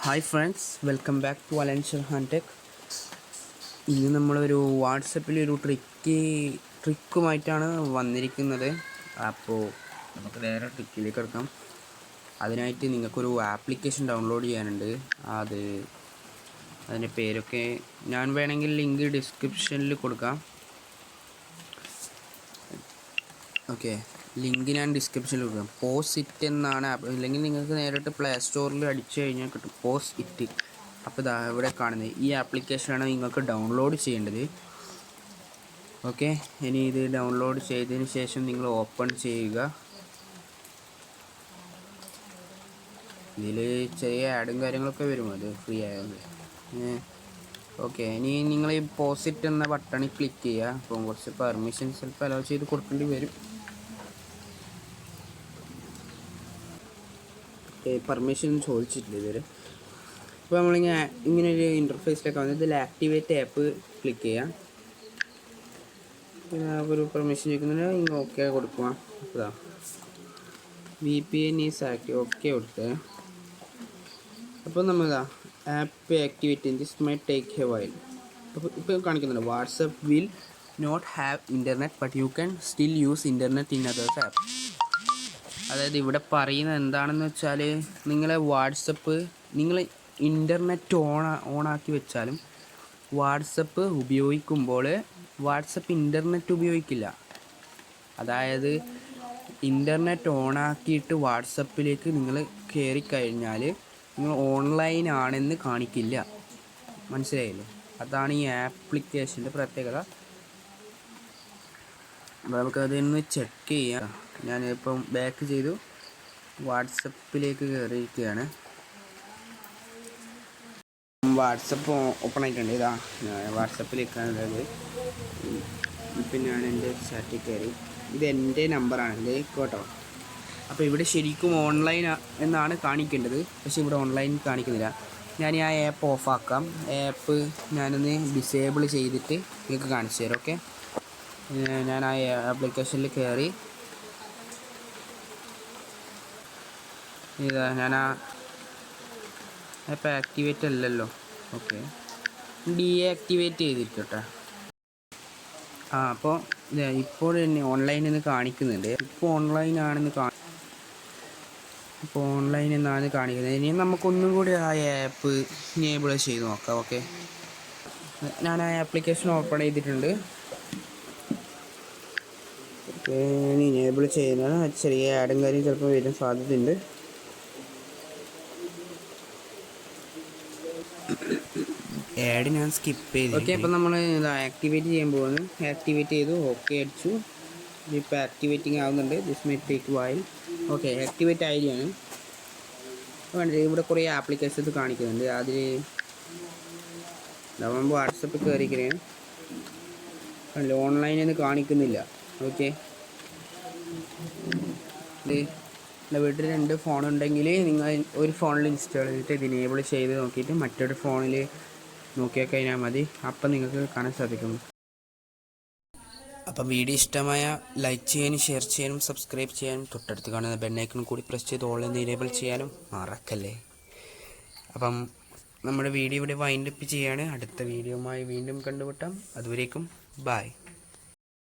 Hi friends, welcome back to Sherhan Tech. ഇന്ന് നമ്മളൊരു വാട്സപ്പിലൊരു ട്രിക്കുമായിട്ടാണ് വന്നിരിക്കുന്നത്. അപ്പോൾ നമുക്ക് നേരെ ട്രിക്കിലേക്ക് എടുക്കാം. അതിനായിട്ട് നിങ്ങൾക്കൊരു ആപ്ലിക്കേഷൻ ഡൗൺലോഡ് ചെയ്യാനുണ്ട്. അതിൻ്റെ പേരൊക്കെ ഞാൻ വേണമെങ്കിൽ ലിങ്ക് ഡിസ്ക്രിപ്ഷനിൽ കൊടുക്കാം. ഓക്കെ, ലിങ്ക് ഞാൻ ഡിസ്ക്രിപ്ഷനിൽ കൊടുക്കാം. പോസ് ഇറ്റ് എന്നാണ് അല്ലെങ്കിൽ നിങ്ങൾക്ക് നേരിട്ട് പ്ലേ സ്റ്റോറിൽ അടിച്ചു കഴിഞ്ഞാൽ കിട്ടും പോസ് ഇറ്റ്. അപ്പോൾ ഇതാ ഇവിടെ കാണുന്നത് ഈ ആപ്ലിക്കേഷനാണ് നിങ്ങൾക്ക് ഡൗൺലോഡ് ചെയ്യേണ്ടത്. ഓക്കെ, ഇനി ഇത് ഡൗൺലോഡ് ചെയ്തതിന് ശേഷം നിങ്ങൾ ഓപ്പൺ ചെയ്യുക. ഇതിൽ ചെറിയ ആഡും കാര്യങ്ങളൊക്കെ വരും, അത് ഫ്രീ ആയത്. ഓക്കെ, ഇനി നിങ്ങൾ ഈ പോസ് ഇറ്റ് എന്ന ബട്ടണിൽ ക്ലിക്ക് ചെയ്യുക. അപ്പം കുറച്ച് പെർമിഷൻ ചിലപ്പോൾ അലോ ചെയ്ത് കൊടുക്കേണ്ടി വരും. പെർമിഷൻ ചോദിച്ചിട്ടില്ല ഇതുവരെ. അപ്പോൾ ഇങ്ങനെ ഒരു ഇൻ്റർഫേസിലൊക്കെ വന്നത് ഇതിൽ ആക്ടിവേറ്റ് ആപ്പ് ക്ലിക്ക് ചെയ്യാം. പിന്നെ ഒരു പെർമിഷൻ ചോദിക്കുന്നുണ്ട്, ഇങ്ങനെ ഓക്കെ കൊടുക്കുക. അപ്പോൾ VPN ഈസ് ആക്റ്റീവ്, ഓക്കെ കൊടുത്തേ. അപ്പോൾ നമ്മളിതാ app activate this may take a while. അപ്പോൾ ഇപ്പോൾ കാണിക്കുന്നുണ്ട് WhatsApp will not have internet but you can still use internet in others app. അതായത് ഇവിടെ പറയുന്നത് എന്താണെന്ന് വെച്ചാൽ, നിങ്ങളെ വാട്സപ്പ് നിങ്ങൾ ഇൻ്റർനെറ്റ് ഓണാക്കി വെച്ചാലും വാട്സപ്പ് ഉപയോഗിക്കുമ്പോൾ വാട്സപ്പ് ഇൻ്റർനെറ്റ് ഉപയോഗിക്കില്ല. അതായത് ഇൻ്റർനെറ്റ് ഓണാക്കിയിട്ട് വാട്സപ്പിലേക്ക് നിങ്ങൾ കയറിക്കഴിഞ്ഞാൽ നിങ്ങൾ ഓൺലൈൻ ആണെന്ന് കാണിക്കില്ല. മനസ്സിലായില്ലേ? അതാണ് ഈ ആപ്ലിക്കേഷൻ്റെ പ്രത്യേകത. അപ്പോൾ നമുക്കതൊന്ന് ചെക്ക് ചെയ്യാം. ഞാനിപ്പം ബാക്ക് ചെയ്തു വാട്സപ്പിലേക്ക് കയറിയിരിക്കുകയാണ്. വാട്സപ്പ് ഓപ്പൺ ആയിട്ടുണ്ട്. ഇതാ വാട്സപ്പിലേക്കാണ്. അതായത് ഇപ്പം ഞാൻ എൻ്റെ ചാറ്റിൽ കയറി. ഇത് എൻ്റെ നമ്പറാണ്, ഇത് കേട്ടോ. അപ്പോൾ ഇവിടെ ശരിക്കും ഓൺലൈൻ എന്നാണ് കാണിക്കേണ്ടത്, പക്ഷേ ഇവിടെ ഓൺലൈൻ കാണിക്കുന്നില്ല. ഞാൻ ആ ആപ്പ് ഓഫാക്കാം. ആപ്പ് ഞാനൊന്ന് ഡിസേബിൾ ചെയ്തിട്ട് നിങ്ങൾക്ക് കാണിച്ചു തരാം. ഓക്കെ, ഞാൻ ആ ആപ്ലിക്കേഷനിൽ കയറി. ഇതാ ഞാൻ ആ ആപ്പ് ആക്ടിവേറ്റ് അല്ലല്ലോ. ഓക്കെ, ഡീആക്ടിവേറ്റ് ചെയ്തിരിക്കട്ടെ. അപ്പോൾ ഇപ്പോൾ തന്നെ ഓൺലൈൻ എന്ന് കാണിക്കുന്നുണ്ട്. ഇപ്പോൾ ഓൺലൈൻ ആണെന്ന് ഇപ്പോൾ ഓൺലൈൻ എന്നാണ് കാണിക്കുന്നത്. ഇനി നമുക്കൊന്നും കൂടി ആ ആപ്പ് എനേബിൾ ചെയ്ത് നോക്കാം. ഓക്കെ, ഞാൻ ആ ആപ്ലിക്കേഷൻ ഓപ്പൺ ചെയ്തിട്ടുണ്ട്. ഇനി എനേബിൾ ചെയ്യുന്നതാണ്. ചെറിയ ആഡും കാര്യം ചിലപ്പോൾ വരാൻ സാധ്യതയുണ്ട്. ആഡ് ഞാൻ സ്കിപ്പ് ചെയ്തു. ഓക്കെ, അപ്പോൾ നമ്മൾ ആക്ടിവേറ്റ് ചെയ്യാൻ പോകുന്നു. ആക്ടിവേറ്റ് ചെയ്തു, ഓക്കെ അടിച്ചു. ഇപ്പോൾ ആക്ടിവേറ്റിംഗ് ആവുന്നുണ്ട്. This may take while. Okay, activate ആയിരിക്കുകയാണ്. വേണ്ടത് ഇവിടെ കുറേ ആപ്ലിക്കേഷൻസ് കാണിക്കുന്നുണ്ട്. അതിൽ നമ്മൾ വാട്സപ്പ് കയറിയിരിക്കുകയാണ്. അല്ല, ഓൺലൈൻ എന്ന് കാണിക്കുന്നില്ല. ഓക്കെ, വീട്ടിൽ 2 ഫോണുണ്ടെങ്കിൽ നിങ്ങൾ ഒരു ഫോണിൽ ഇൻസ്റ്റാൾ ചെയ്തിട്ട് ഇത് എനേബിൾ ചെയ്ത് നോക്കിയിട്ട് മറ്റൊരു ഫോണിൽ നോക്കിയാൽ കഴിഞ്ഞാൽ മതി. അപ്പം നിങ്ങൾക്ക് കാണാൻ സാധിക്കും. അപ്പം വീഡിയോ ഇഷ്ടമായ ലൈക്ക് ചെയ്യാനും ഷെയർ ചെയ്യാനും സബ്സ്ക്രൈബ് ചെയ്യാനും തൊട്ടടുത്ത് കാണുന്ന ബെല്ലൈക്കൺ കൂടി പ്രസ് ചെയ്ത് ഓൾ എന്ന് എനേബിൾ ചെയ്യാനും മറക്കല്ലേ. അപ്പം നമ്മുടെ വീഡിയോ ഇവിടെ വൈൻഡപ്പ് ചെയ്യാണ്. അടുത്ത വീഡിയോയുമായി വീണ്ടും കണ്ടുമുട്ടാം. അതുവരേക്കും ബൈ.